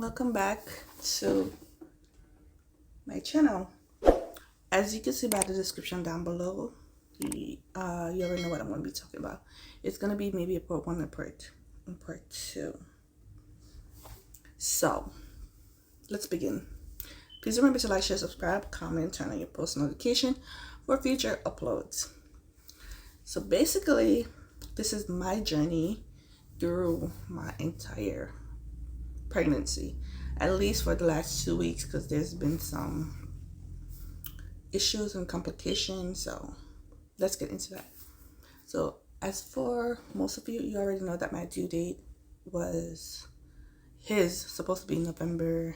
welcome back to my channel. As you can see by the description down below, you already know what I'm going to be talking about. It's going to be maybe a part 1 and part 2. So let's begin. Please remember to like, share, subscribe, comment, turn on your post notification for future uploads. So basically, this is my journey through my entire pregnancy, at least for the last 2 weeks, because there's been some issues and complications. So let's get into that. So as for most of you, you already know that my due date was supposed to be November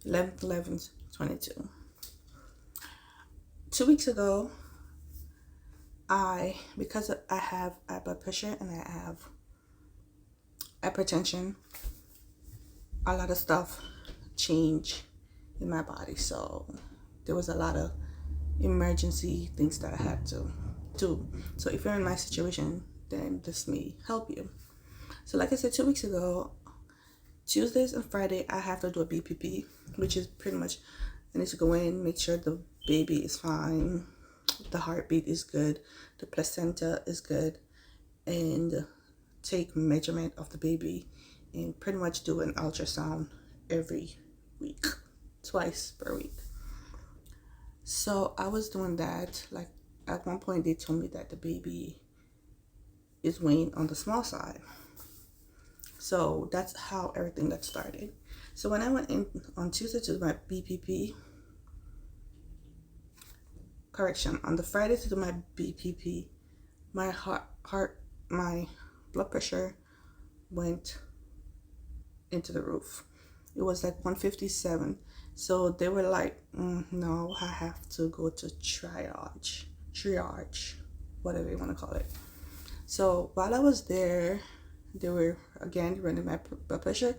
11th 22. 2 weeks ago, because I have high blood pressure and I have hypertension, a lot of stuff changed in my body. So there was a lot of emergency things that I had to do. So if you're in my situation, then this may help you. So like I said, 2 weeks ago, Tuesdays and Friday, I have to do a BPP, which is pretty much I need to go in, make sure the baby is fine, the heartbeat is good, the placenta is good, and take measurement of the baby, and pretty much do an ultrasound every week, twice per week. So I was doing that. Like at one point they told me that the baby is weighing on the small side. So that's how everything got started. So when I went in on Tuesday to do my BPP, on the Friday to do my BPP, my my blood pressure went into the roof. It was like 157. So they were like, no, I have to go to triage, whatever you want to call it. So while I was there, they were again running my blood pressure.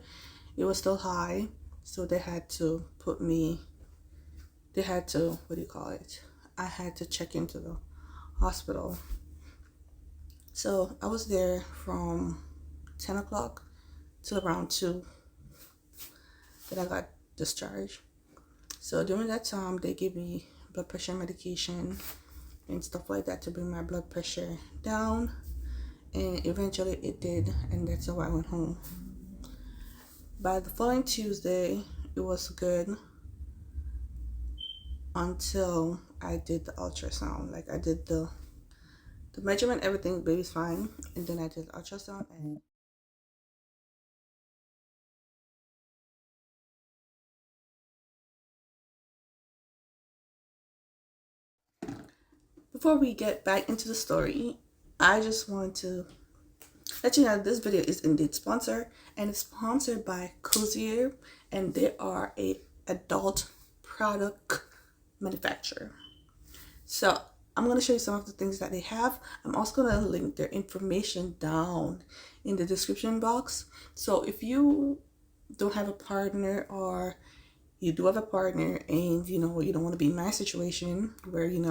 It was still high, so they had to what do you call it? I had to check into the hospital. So I was there from 10 o'clock till around 2. Then I got discharged. So during that time, they gave me blood pressure medication and stuff like that to bring my blood pressure down. And eventually it did, and that's how I went home. By the following Tuesday, it was good until I did the ultrasound. Like I did the measurement, everything, baby's fine, and then I did the ultrasound. And before we get back into the story, I just want to let you know this video is indeed sponsored, and it's sponsored by Cozier, and they are a adult product manufacturer. So I'm going to show you some of the things that they have. I'm also going to link their information down in the description box. So if you don't have a partner, or you do have a partner and you don't want to be in my situation where you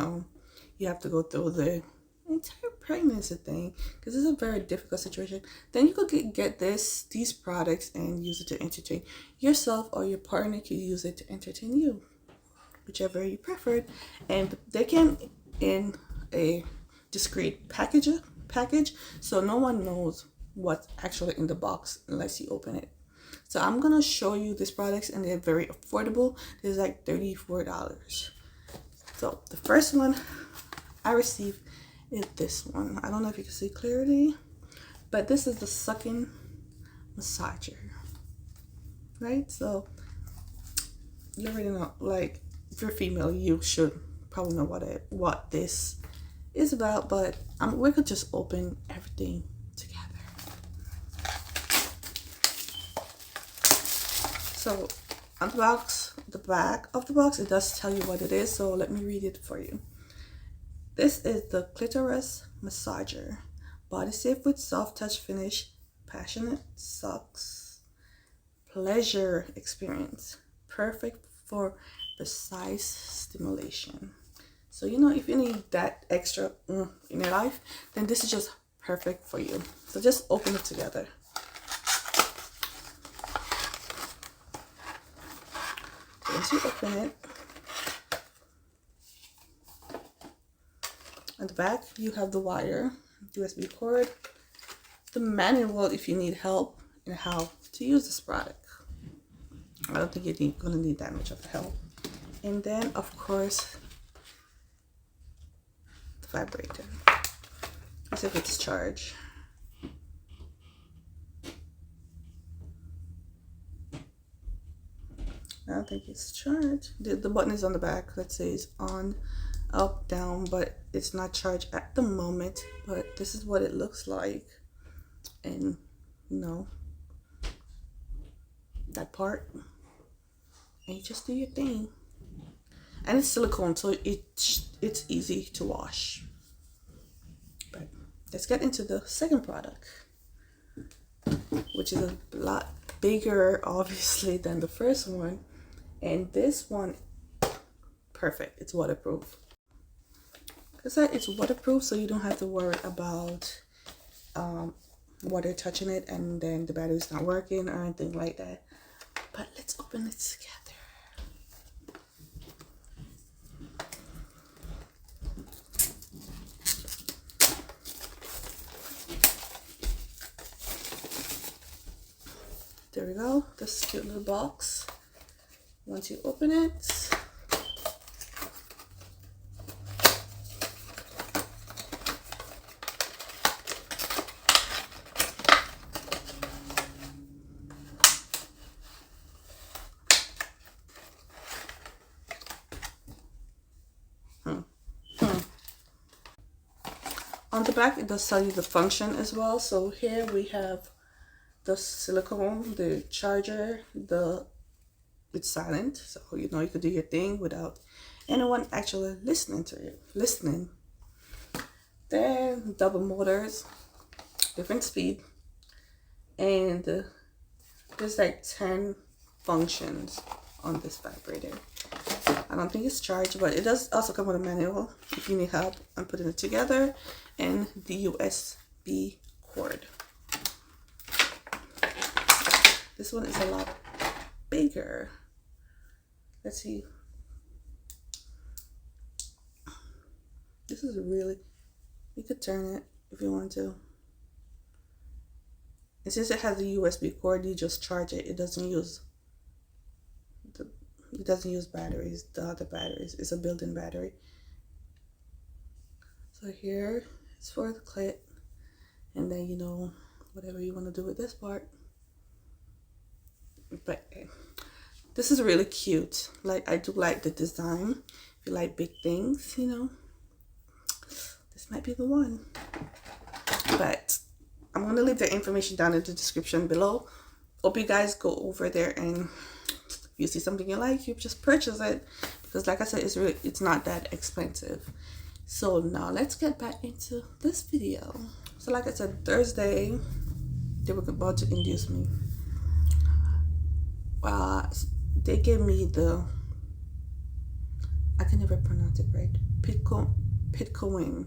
have to go through the entire pregnancy thing, because it's a very difficult situation, then you could get these products and use it to entertain yourself, or your partner could use it to entertain you, whichever you prefer. And they came in a discreet package, so no one knows what's actually in the box unless you open it. So I'm gonna show you these products, and they're very affordable. They're like $34. So the first one I received is this one. I don't know if you can see clearly, but this is the sucking massager, right? So you already know, like if you're female, you should probably know what this is about, but we could just open everything together. So on the back of the box, it does tell you what it is, so let me read it for you. This is the clitoris massager, body safe with soft touch finish, passionate sucks, pleasure experience, perfect for precise stimulation. So if you need that extra in your life, then this is just perfect for you. So just open it together. once you open it, on the back you have the wire, USB cord, the manual if you need help in how to use this product. I don't think you're gonna need that much of help. And then of course the vibrator, as if it's charged. I don't think it's charged. The button is on the back that says on, up, down, but it's not charged at the moment. But this is what it looks like. And you know, that part. And you just do your thing. And it's silicone, so it's easy to wash. But let's get into the second product, which is a lot bigger obviously than the first one. And this one, perfect, it's waterproof. It's waterproof, so you don't have to worry about water touching it and then the battery's not working or anything like that. But let's open it together. There we go, this cute little box. Once you open it, on the back it does tell you the function as well. So here we have the silicone, the charger, it's silent, so you know you could do your thing without anyone actually listening to you. Then double motors, different speed, and there's like 10 functions on this vibrator. I don't think it's charged, but it does also come with a manual if you need help on putting it together, and the USB cord. This one is a lot bigger. Let's see. This is really, you could turn it if you want to. And since it has a USB cord, you just charge it. It doesn't use batteries, the other batteries. It's a built-in battery. So here it's for the clit, and then you know whatever you want to do with this part. But this is really cute. Like, I do like the design. If you like big things, you know, this might be the one. But I'm gonna leave the information down in the description below. Hope you guys go over there, and if you see something you like, you just purchase it, because like I said, it's not that expensive. So now let's get back into this video. So like I said, Thursday they were about to induce me. They gave me the, I can never pronounce it right, Pitcoin.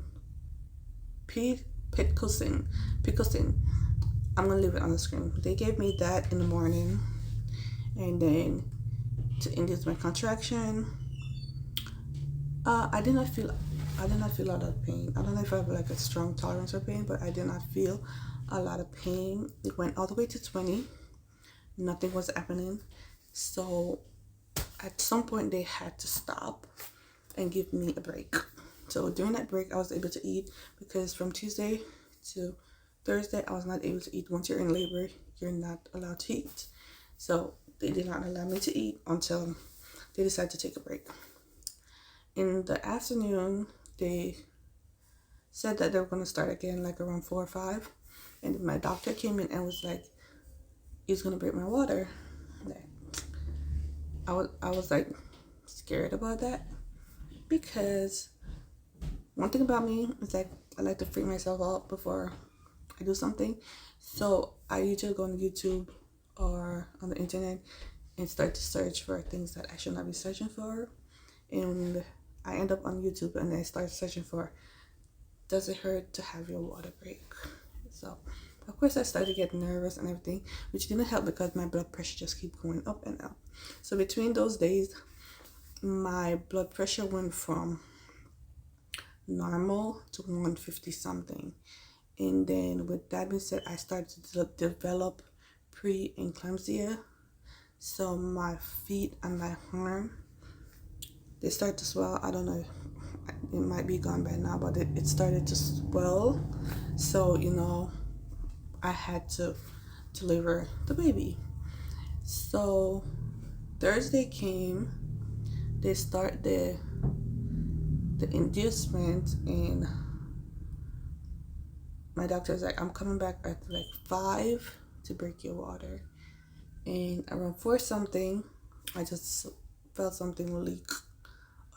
I'm gonna leave it on the screen. They gave me that in the morning, and then to induce my contraction, I did not feel a lot of pain. I don't know if I have like a strong tolerance for pain, but I did not feel a lot of pain. It went all the way to 20. Nothing was happening. So at some point they had to stop and give me a break. So during that break I was able to eat, because from Tuesday to Thursday I was not able to eat. Once you're in labor, you're not allowed to eat. So they did not allow me to eat until they decided to take a break. In the afternoon they said that they were going to start again like around 4 or 5, and my doctor came in and was like, he's gonna break my water. I was like scared about that, because one thing about me is like I like to freak myself out before I do something. So I usually go on YouTube or on the internet and start to search for things that I should not be searching for, and I end up on YouTube and I start searching for, does it hurt to have your water break? So of course I started to get nervous and everything, which didn't help because my blood pressure just keep going up and up. So between those days my blood pressure went from normal to 150 something. And then with that being said, I started to develop preeclampsia. So my feet and my arm, they start to swell. I don't know, it might be gone by now, but it started to swell. So, you know, I had to deliver the baby. So Thursday came, they start the inducement, and my doctor's like, I'm coming back at like 5 to break your water. And around 4 something, I just felt something leak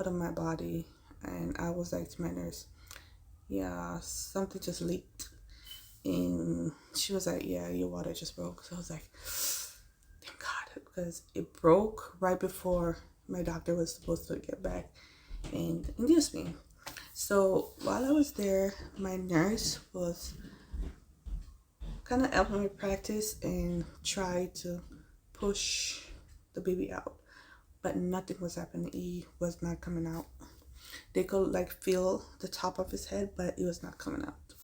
out of my body, and I was like to my nurse, yeah, something just leaked. And she was like, yeah, your water just broke. So I was like, thank God, because it broke right before my doctor was supposed to get back and induce me. So while I was there, my nurse was kind of helping me practice and try to push the baby out, but nothing was happening. He was not coming out. They could like feel the top of his head, but it was not coming out.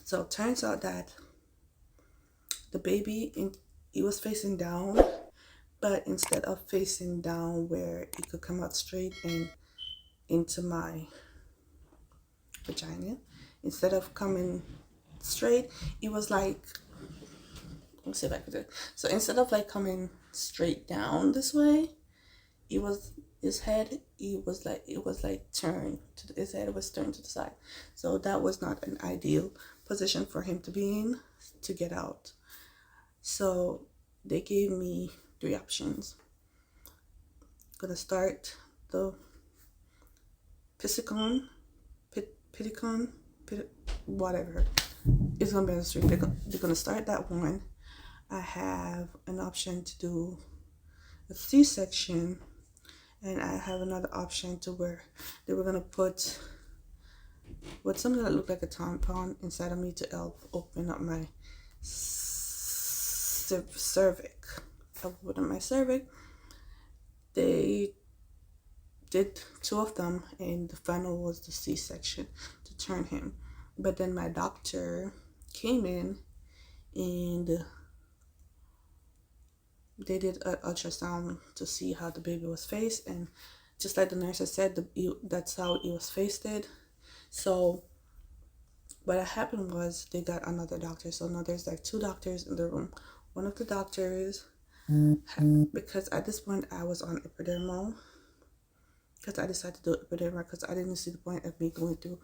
So it turns out that the baby, he was facing down, but instead of facing down where it could come out straight and into my vagina, instead of coming straight, it was like, let's see if I could do it. So instead of like coming straight down this way, it was his head, it was like turned to his head was turned to the side. So that was not an ideal position for him to be in to get out. So they gave me 3 options. Gonna start the whatever. It's gonna be on the street. They're gonna start that one. I have an option to do a C-section, and I have another option to where they were gonna put something that looked like a tampon inside of me to help open up my cervix. Open my cervix. They did 2 of them, and the final was the C-section to turn him. But then my doctor came in and they did an ultrasound to see how the baby was faced, and just like the nurse said, that's how it was faced. So what happened was they got another doctor. So now there's like 2 doctors in the room. One of the doctors, because at this point I was on epidural, because I decided to do epidural because I didn't see the point of me going through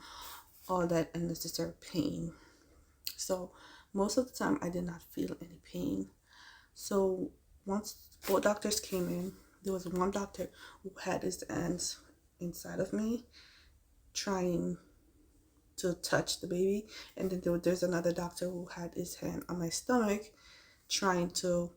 all that unnecessary pain. So most of the time I did not feel any pain. So once 4 doctors came in, there was one doctor who had his hands inside of me trying to touch the baby, and then there's another doctor who had his hand on my stomach trying to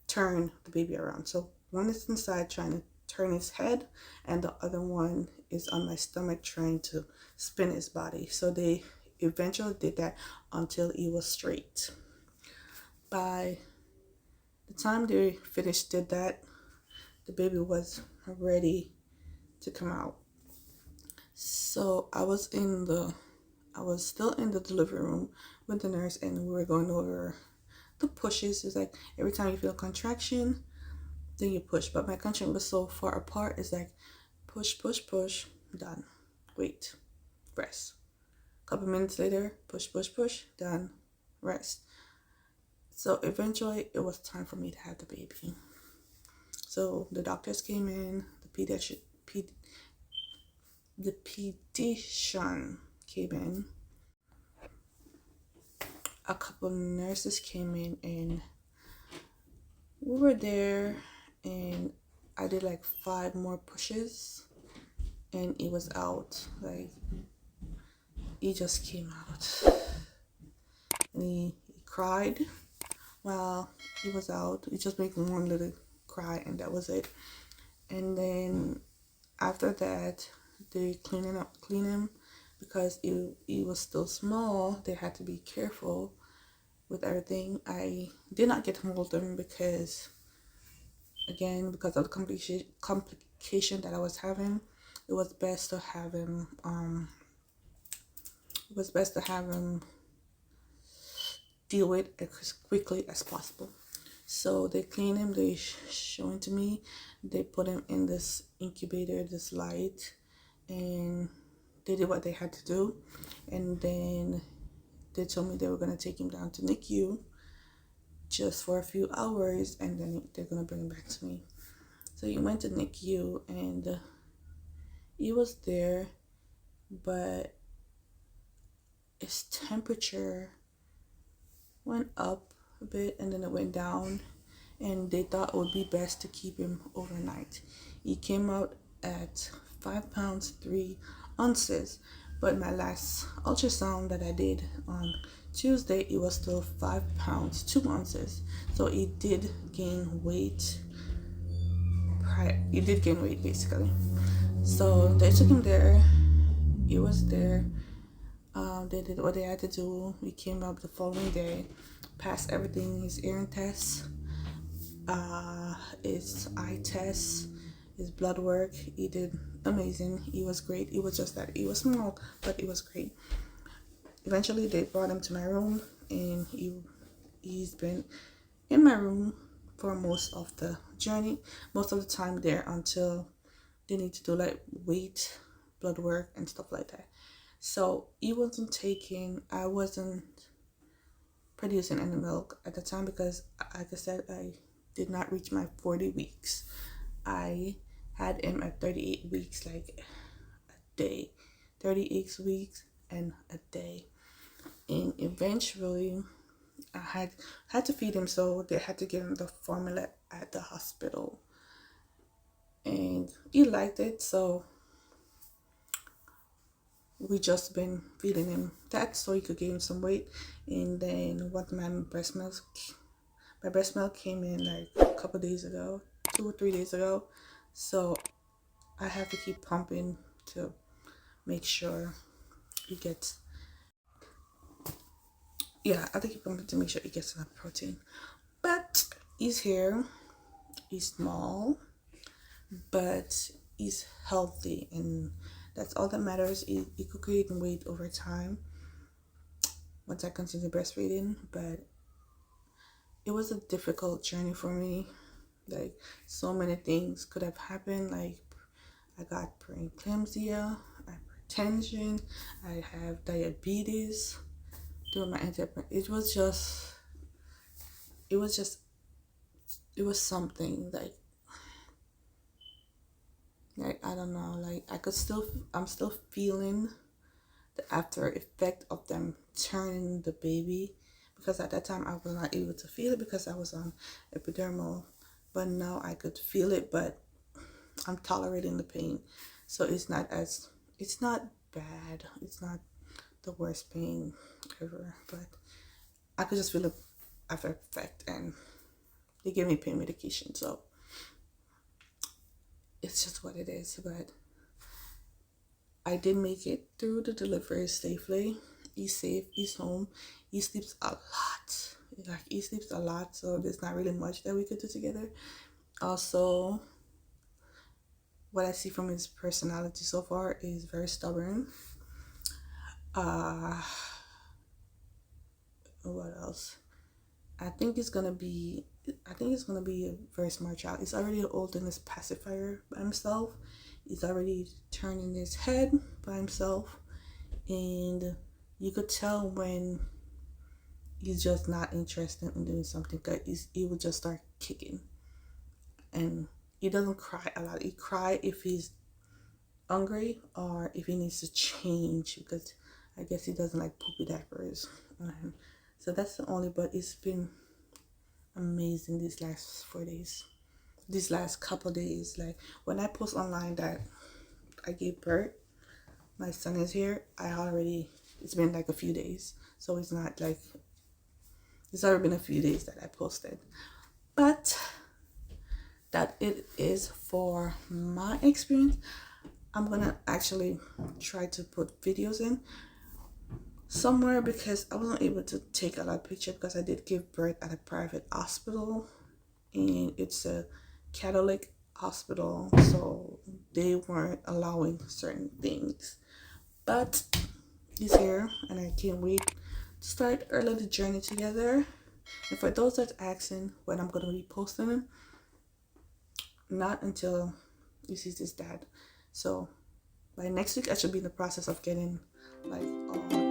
turn the baby around. So one is inside trying to turn his head, and the other one is on my stomach trying to spin his body. So they eventually did that until he was straight. By the time they finished did that, the baby was ready to come out. So I was still in the delivery room with the nurse, and we were going over the pushes. It's like every time you feel a contraction, then you push. But my contraction was so far apart. It's like push, push, push, done. Wait, rest. Couple minutes later, push, push, push, done, rest. So eventually it was time for me to have the baby. So the doctors came in, the pediatrician came in, a couple nurses came in, and we were there, and I did like 5 more pushes, and it was out. Like, he just came out, and he cried while he was out. He just made one little cry, and that was it. And then after that, they clean him because he was still small. They had to be careful with everything. I did not get to hold him because, again, because of the complication that I was having, it was best to have him deal with it as quickly as possible. So they clean him, they show him to me, they put him in this incubator, this light, and they did what they had to do. And then they told me they were going to take him down to NICU just for a few hours, and then they're going to bring him back to me. So he went to NICU, and he was there, but his temperature went up a bit and then it went down, and they thought it would be best to keep him overnight. He came out at 5 pounds 3 ounces, but my last ultrasound that I did on Tuesday, it was still 5 pounds 2 ounces. So he did gain weight. He did gain weight basically. So they took him there. He was there. They did what they had to do. We came up the following day, passed everything, his hearing tests, his eye tests, his blood work. He did amazing. He was great. It was just that he was small, but it was great. Eventually they brought him to my room, and he's been in my room for most of the journey, most of the time there, until they need to do like weight, blood work, and stuff like that. So I wasn't producing any milk at the time because, like I said, I did not reach my 40 weeks. I had him at 38 weeks, like a day, 38 weeks and a day. And eventually I had to feed him, so they had to give him the formula at the hospital. And he liked it, so we just been feeding him that so he could gain some weight. And then once my breast milk came in like a couple days ago, 2 or 3 days ago, so I have to keep pumping to make sure he gets enough protein. But he's here, he's small, but he's healthy, and that's all that matters. He could gain weight over time once I continue breastfeeding, but it was a difficult journey for me. Like, so many things could have happened. Like, I got preeclampsia, I have hypertension, I have diabetes during my it was something like I don't know, like I'm still feeling the after effect of them turning the baby, because at that time I was not able to feel it because I was on epidural, but now I could feel it, but I'm tolerating the pain. So it's not bad, it's not the worst pain ever, but I could just feel the after effect, and they gave me pain medication, so it's just what it is. But I did make it through the delivery safely. He's safe, he's home, he sleeps a lot, so there's not really much that we could do together. Also, what I see from his personality so far is very stubborn. What else? I think it's gonna be a very smart child. He's already holding his pacifier by himself. He's already turning his head by himself, and you could tell when he's just not interested in doing something. He will just start kicking, and he doesn't cry a lot. He cry if he's hungry or if he needs to change, because I guess he doesn't like poopy diapers. So that's the only, but it's been amazing these last 4 days, these last couple days. Like, when I post online that I gave birth, my son is here, it's been like a few days, so it's not like, it's already been a few days that I posted. But that it is for my experience. I'm gonna actually try to put videos in somewhere, because I wasn't able to take a lot of pictures because I did give birth at a private hospital, and it's a Catholic hospital, so they weren't allowing certain things. But he's here, and I can't wait to start our little journey together. And for those that's asking when I'm going to be posting, not until he sees his dad. So by next week, I should be in the process of getting like all